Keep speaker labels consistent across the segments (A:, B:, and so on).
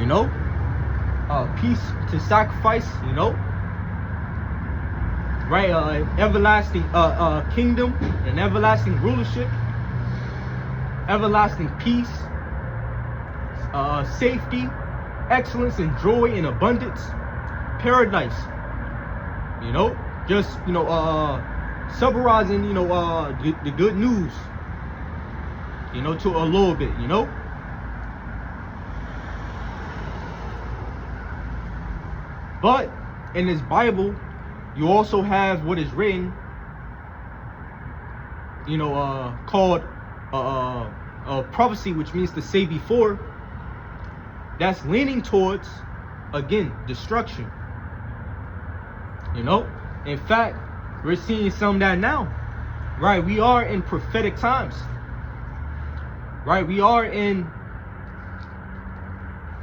A: you know, peace to sacrifice, you know, right? Everlasting kingdom and everlasting rulership, everlasting peace, safety, excellence and joy and abundance, paradise, you know, just, you know, summarizing, you know, the good news, you know, to a little bit, you know. But in this Bible, you also have what is written, you know, called prophecy, which means to say before. That's leaning towards, again, destruction. You know, in fact, we're seeing some of that now, right? We are in prophetic times, right? We are in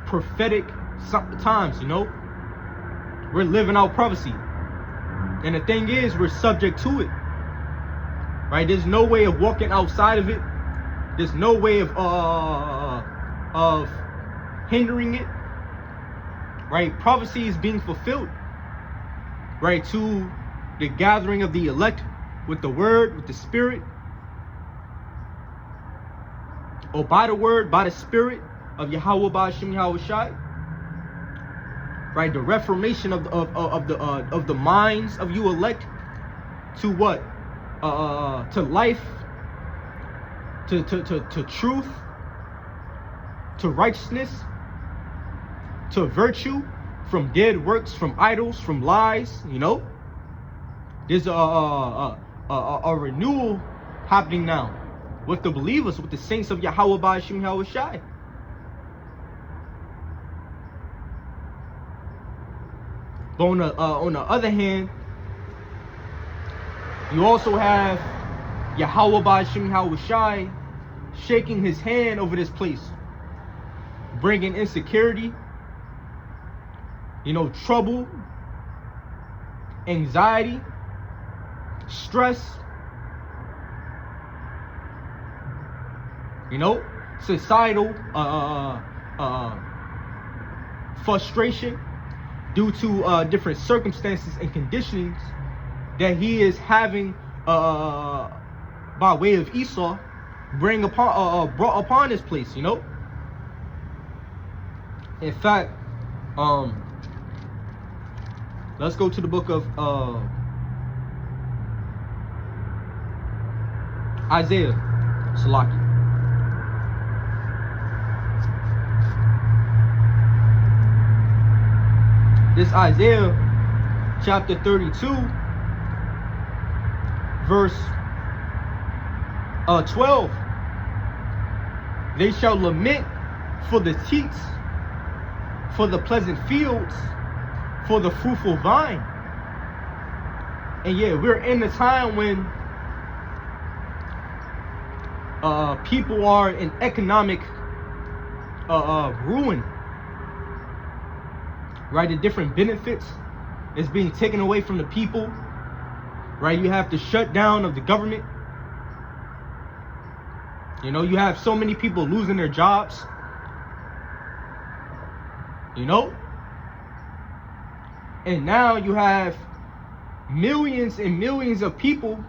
A: prophetic times, you know. We're living out prophecy. And the thing is, we're subject to it, right? There's no way of walking outside of it. There's no way of hindering it, right? Prophecy is being fulfilled, right? To the gathering of the elect with the word, with the spirit, or by the word, by the spirit of Yahweh Ba'ashem Yahweh Shai, right? The reformation of the minds of you elect to what? To life, to truth, to righteousness, to virtue, from dead works, from idols, from lies, you know. There's a renewal happening now with the believers, with the saints of Yahweh Ba'ashem Yahweh Shai. But on the other hand, you also have Yahweh Ba'ashem Yahweh Shai shaking his hand over this place, bringing insecurity, you know, trouble, anxiety, stress, you know, societal frustration due to different circumstances and conditions that he is having by way of Esau brought upon this place, you know. In fact, let's go to the book of Isaiah, Salaki. This Isaiah chapter 32, verse 12. They shall lament for the teats, for the pleasant fields, for the fruitful vine. And yeah, we're in the time when people are in economic ruin, right? The different benefits is being taken away from the people, right? You have the shutdown of the government. You know, you have so many people losing their jobs, you know. And now you have millions and millions of people,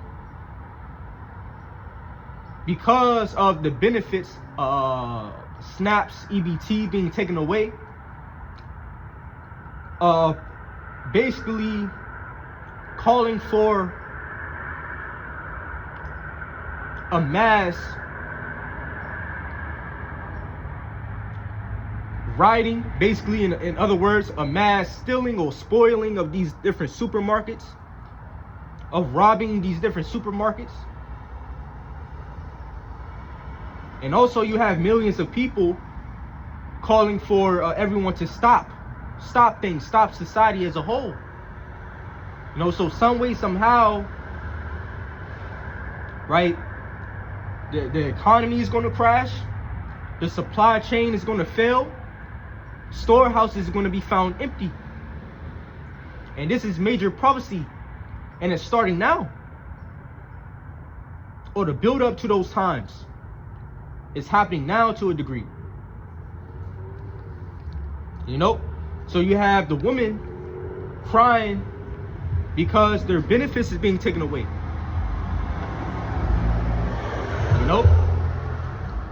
A: because of the benefits, SNAPs, EBT being taken away, basically calling for a mass rioting, basically, in other words, a mass stealing or spoiling of these different supermarkets, of robbing these different supermarkets. And also you have millions of people calling for everyone to stop things, stop society as a whole. You know, so some way, somehow, right, the economy is going to crash, the supply chain is going to fail, storehouses are going to be found empty. And this is major prophecy, and it's starting now, or the build up to those times. It's happening now to a degree. You know? So you have the women crying because their benefits is being taken away. You know?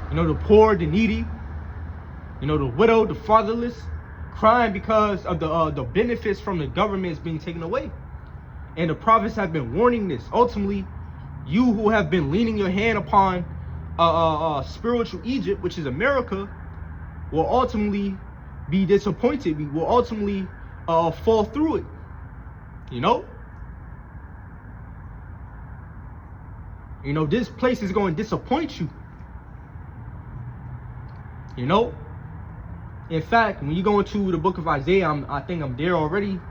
A: You know, the poor, the needy, you know, the widow, the fatherless, crying because of the benefits from the government is being taken away. And the prophets have been warning this. Ultimately, you who have been leaning your hand upon spiritual Egypt, which is America, will ultimately be disappointed. We will ultimately fall through it. You know? You know, this place is going to disappoint you. You know? In fact, when you go into the book of Isaiah, I think I'm there already.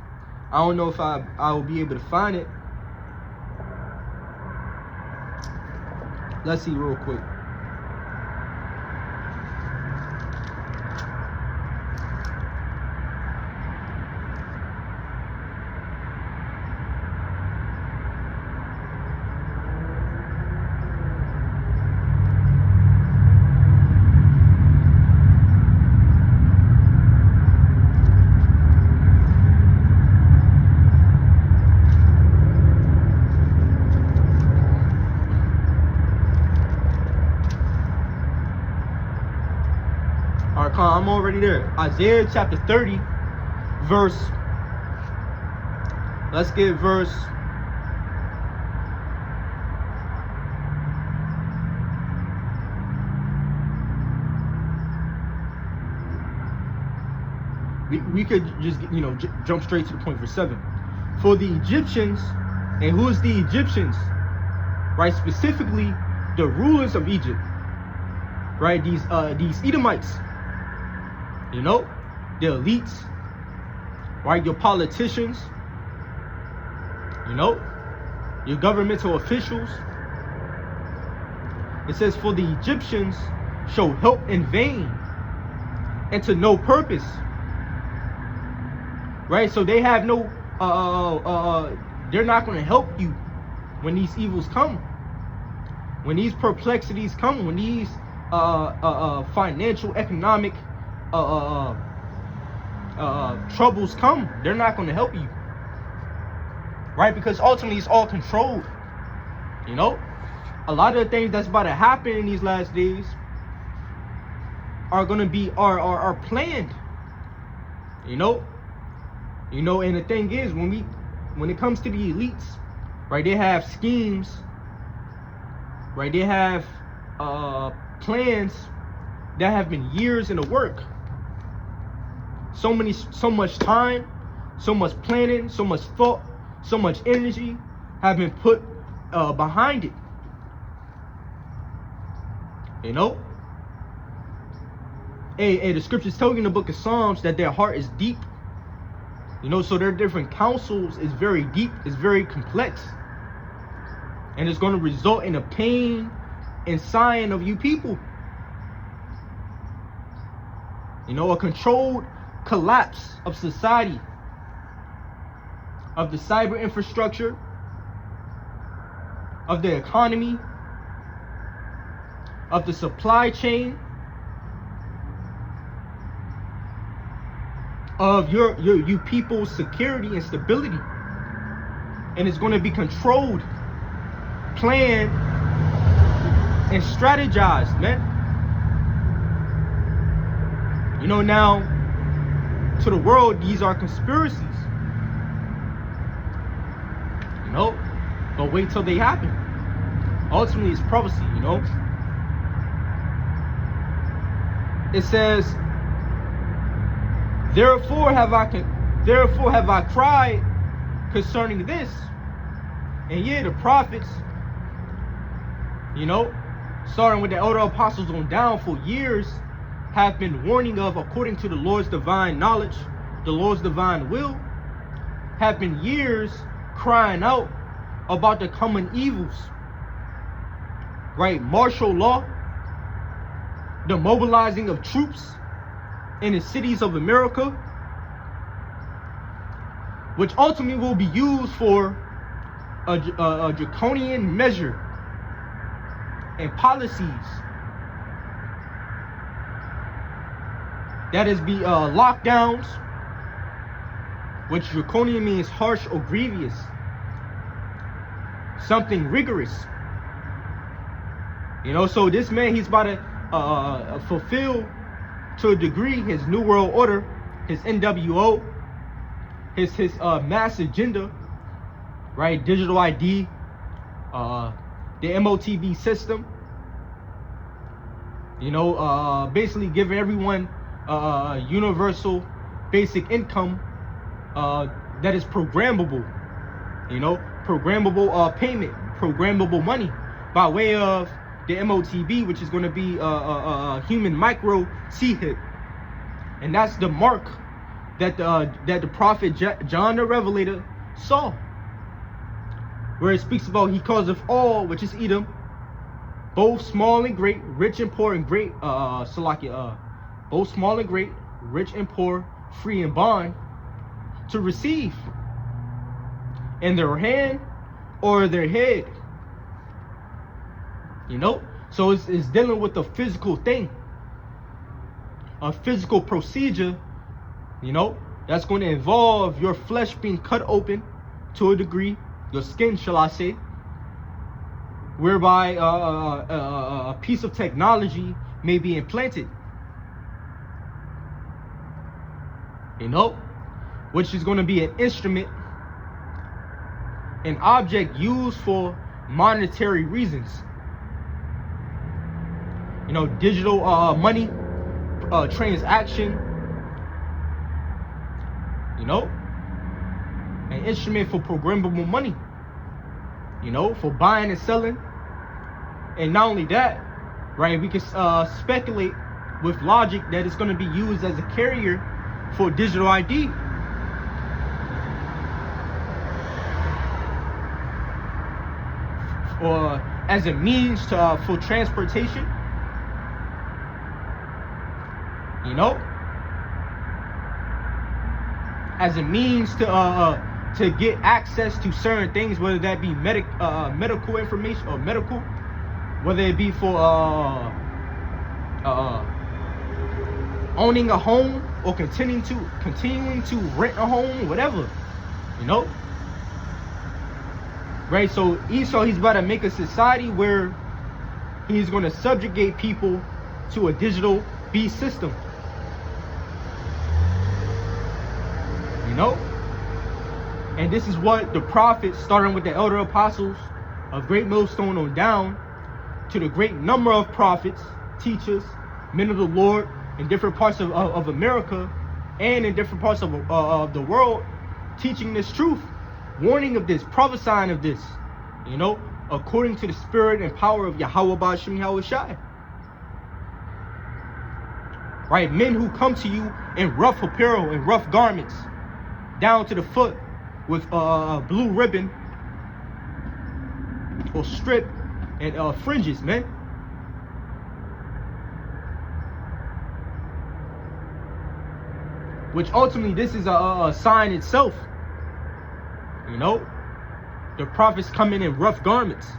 A: I don't know if I will be able to find it. Let's see real quick. I'm already there. Isaiah chapter 30, verse. Let's get verse. We could just, you know, jump straight to the point. Verse 7. For the Egyptians, and who is the Egyptians? Right, specifically the rulers of Egypt. Right, these Edomites. You know, the elites, right? Your politicians, you know, your governmental officials. It says, for the Egyptians show help in vain and to no purpose. Right? So they have no, they're not going to help you when these evils come. When these perplexities come, when these financial, economic troubles come, they're not going to help you, right? Because ultimately it's all controlled. You know, a lot of the things that's about to happen in these last days are going to be are planned. You know, and the thing is, when it comes to the elites, right, they have schemes, right? They have plans that have been years in the work. So much time, so much planning, so much thought, so much energy have been put behind it. You know? Hey, the scriptures tell you in the book of Psalms that their heart is deep. You know, so their different counsels is very deep, it's very complex. And it's going to result in a pain and sighing of you people. You know, a controlled collapse of society, of the cyber infrastructure, of the economy, of the supply chain, of you people's security and stability. And it's going to be controlled, planned, and strategized, man. You know, now to the world, these are conspiracies. You know, but wait till they happen. Ultimately, it's prophecy. You know, it says, therefore have I cried concerning this. And yeah, the prophets, you know, starting with the elder apostles on down, for years have been warning of, according to the Lord's divine knowledge, the Lord's divine will, have been years crying out about the coming evils. Right? Martial law, the mobilizing of troops in the cities of America, which ultimately will be used for a draconian measure and policies That is be lockdowns, which draconian means harsh or grievous, something rigorous. So this man, he's about to fulfill to a degree his New World Order, his NWO, his mass agenda, right? Digital ID, the MOTB system. Basically giving everyone universal basic income that is programmable. Programmable payment, programmable money by way of the MOTB, which is going to be a human micro chip, and that's the mark that the prophet John the Revelator saw, where it speaks about he calls of all, which is Edom, both small and great, rich and poor and great, both small and great, rich and poor, free and bond, to receive in their hand or their head. So it's dealing with a physical thing, a physical procedure, that's going to involve your flesh being cut open to a degree, your skin, shall I say, whereby a piece of technology may be implanted, which is going to be an instrument, an object used for monetary reasons. Digital money, transaction, an instrument for programmable money, for buying and selling. And not only that, right, we can speculate with logic that it's going to be used as a carrier for digital ID. Or as a means for transportation. As a means to get access to certain things, whether that be medical information or medical, whether it be for owning a home or continuing to rent a home, whatever, right? So Esau, he's about to make a society where he's going to subjugate people to a digital beast system. And this is what the prophets, starting with the elder apostles of Great Millstone on down to the great number of prophets, teachers, men of the Lord in different parts of America and in different parts of the world, teaching this truth, warning of this, prophesying of this, according to the spirit and power of Yahweh Ba'ashem Yahushai. Right, men who come to you in rough apparel and rough garments, down to the foot, with a blue ribbon or strip and fringes, man. Which ultimately, this is a sign itself. The prophets come in rough garments.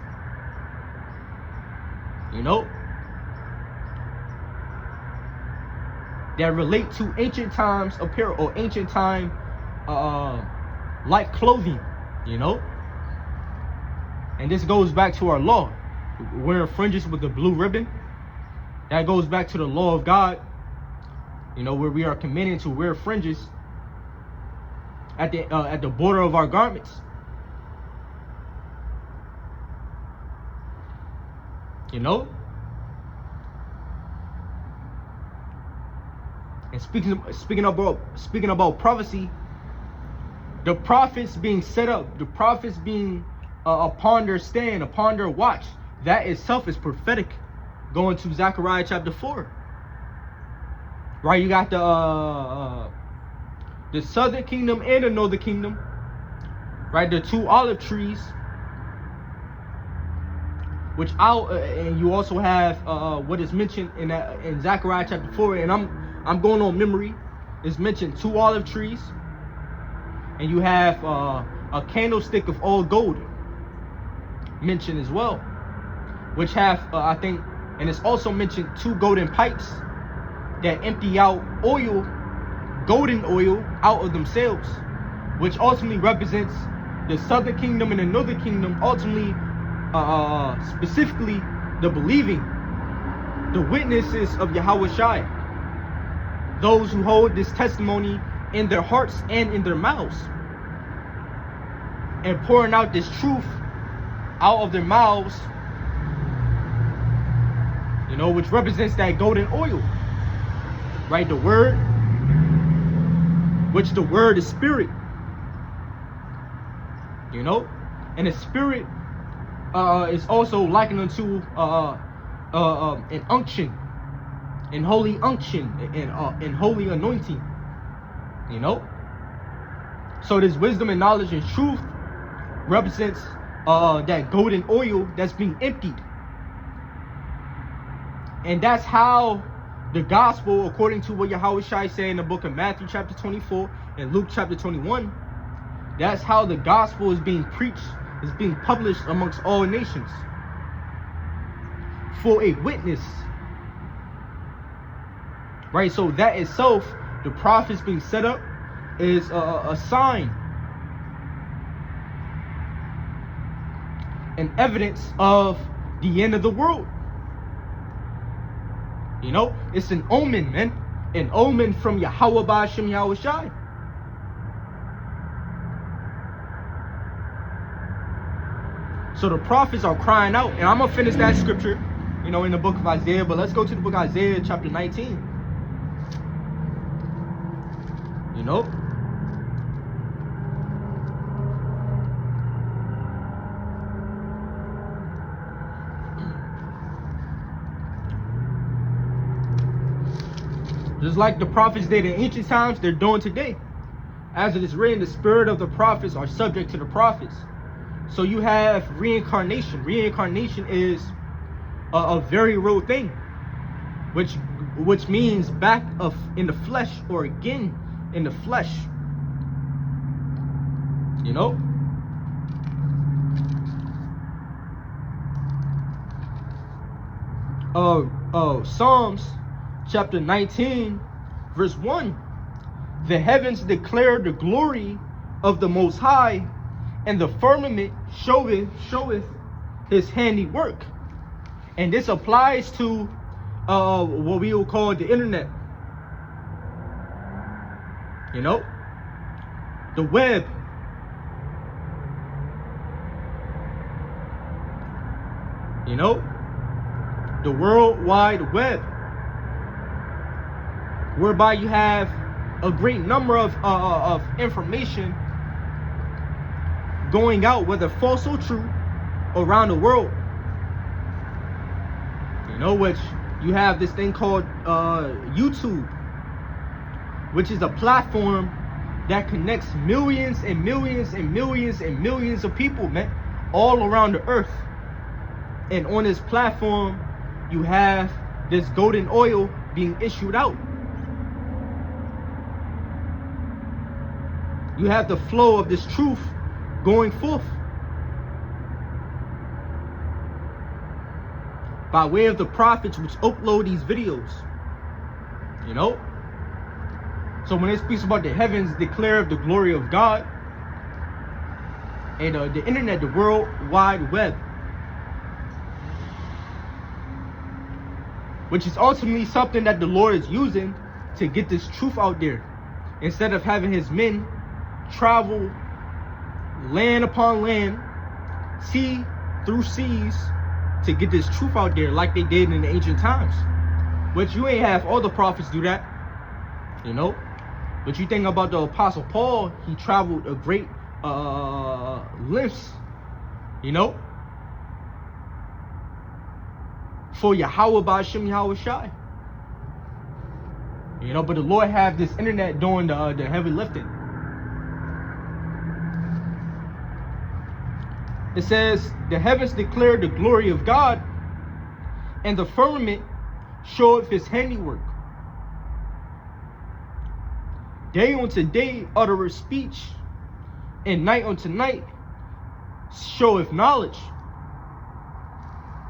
A: That relate to ancient times apparel or ancient time like clothing, and this goes back to our law, wearing fringes with the blue ribbon. That goes back to the law of God, where we are commanded to wear fringes at the border of our garments. And speaking about prophecy, the prophets being set up, the prophets being upon their stand, upon their watch, that itself is prophetic. Going to Zechariah chapter 4, right? You got the southern kingdom and the northern kingdom, right? The two olive trees, which and you also have what is mentioned in Zechariah chapter 4, and I'm going on memory. It's mentioned 2 olive trees, and you have a candlestick of all gold mentioned as well, which have I think, and it's also mentioned 2 golden pipes that empty out oil, golden oil, out of themselves, which ultimately represents the southern kingdom and the northern kingdom, ultimately, specifically the believing, the witnesses of Yahweh Shai, those who hold this testimony in their hearts and in their mouths, and pouring out this truth out of their mouths, you know, which represents that golden oil, right? The word, which the word is spirit, you know, and the spirit is also likened unto an unction, and holy unction, and holy anointing, you know. So this wisdom and knowledge and truth represents that golden oil that's being emptied. And that's how the gospel, according to what Yahweh Shai said in the book of Matthew chapter 24 and Luke chapter 21, that's how the gospel is being preached, is being published amongst all nations, for a witness, right? So that itself, the prophets being set up, is a sign, an evidence of the end of the world. You know, it's an omen, man, an omen from Yahweh Ba'ashem Yahweh Shai. So the prophets are crying out, and I'm gonna finish that scripture, you know, in the book of Isaiah. But let's go to the book of Isaiah chapter 19. You know, just like the prophets did in ancient times, they're doing today. As it is written, the spirit of the prophets are subject to the prophets. So you have reincarnation. Reincarnation is a very real thing, which means back in the flesh, or again in the flesh. You know? Psalms chapter 19 verse 1. The heavens declare the glory of the Most High, and the firmament showeth his handiwork. And this applies to what we will call the internet. You know, the web. You know, the World Wide Web, whereby you have a great number of information going out, whether false or true, around the world. You know, which you have this thing called YouTube, which is a platform that connects millions and millions and millions and millions of people, man, all around the earth. And on this platform, you have this golden oil being issued out. You have the flow of this truth going forth by way of the prophets which upload these videos. You know? So when it speaks about the heavens declare the glory of God, and the internet, the World Wide Web, which is ultimately something that the Lord is using to get this truth out there, instead of having his men travel land upon land, sea through seas, to get this truth out there like they did in the ancient times. Which you ain't have all the prophets do that, you know. But you think about the Apostle Paul, he traveled a great lengths, you know, for Yahweh Ba'ashem Yahweh Shai. You know, but the Lord have this internet doing the heavy lifting. It says, the heavens declare the glory of God, and the firmament showeth his handiwork. Day unto day uttereth speech, and night unto night showeth knowledge.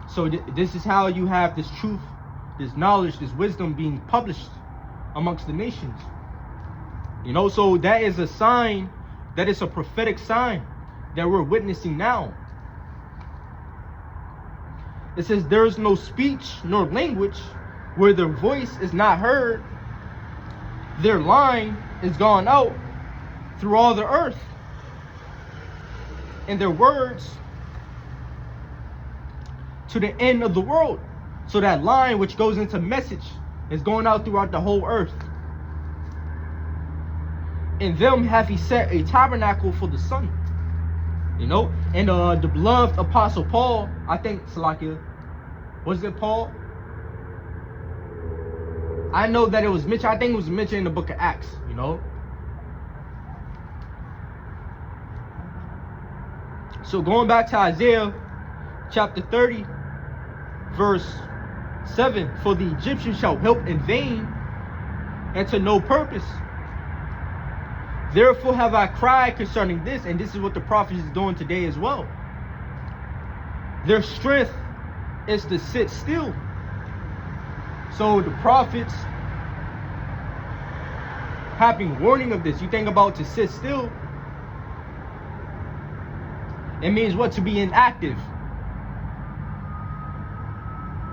A: So this is how you have this truth, this knowledge, this wisdom being published amongst the nations. You know, so that is a sign, that is a prophetic sign that we're witnessing now. It says, there is no speech nor language where their voice is not heard. Their line is gone out through all the earth, and their words to the end of the world. So that line which goes into message is going out throughout the whole earth. In them hath he set a tabernacle for the sun. You know, and the beloved apostle Paul, I think, Salakia, was it Paul? I know that it was mentioned, I think it was mentioned in the book of Acts, you know. So going back to Isaiah chapter 30, verse 7, for the Egyptians shall help in vain and to no purpose. Therefore have I cried concerning this, and this is what the prophet is doing today as well. Their strength is to sit still. So the prophets have been warning of this. You think about to sit still, it means what? To be inactive.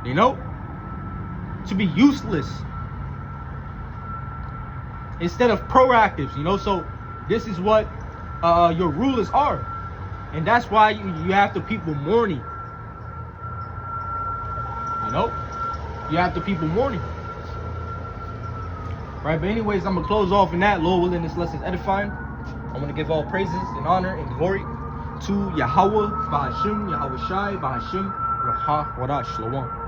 A: You know? To be useless instead of proactive, you know. So this is what your rulers are, and that's why you have the people mourning. You know, you have the people mourning, right? But anyways, I'm gonna close off in that. Lord willing, this lesson is edifying. I want to give all praises and honor and glory to Yahweh, Bahashim, Yahweh Shai, Bahashim, Rahah, Wadash, Shalom.